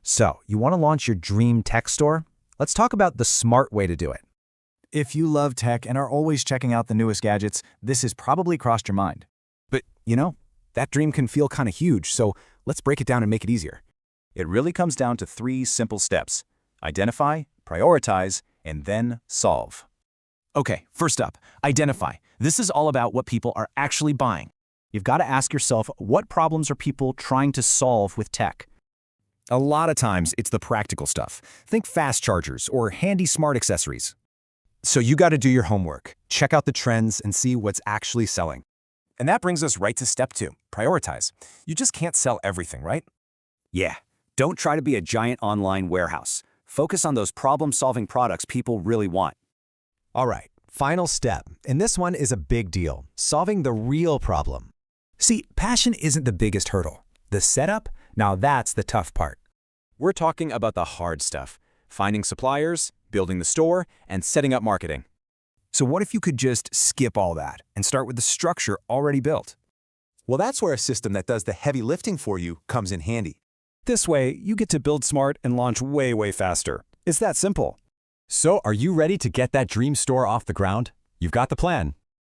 So, you want to launch your dream tech store? Let's talk about the smart way to do it. If you love tech and are always checking out the newest gadgets, this has probably crossed your mind. But, that dream can feel kind of huge, so let's break it down and make it easier. It really comes down to 3 simple steps: identify, prioritize, and then solve. Okay, first up, identify. This is all about what people are actually buying. You've got to ask yourself, what problems are people trying to solve with tech? A lot of times, it's the practical stuff. Think fast chargers or handy smart accessories. So you got to do your homework, check out the trends, and see what's actually selling. And that brings us right to step 2, prioritize. You just can't sell everything, right? Yeah, don't try to be a giant online warehouse. Focus on those problem-solving products people really want. All right, final step, and this one is a big deal, solving the real problem. See, passion isn't the biggest hurdle. The setup, now that's the tough part. We're talking about the hard stuff: finding suppliers, building the store, and setting up marketing. So what if you could just skip all that and start with the structure already built? Well, that's where a system that does the heavy lifting for you comes in handy. This way, you get to build smart and launch way faster. It's that simple. So are you ready to get that dream store off the ground? You've got the plan.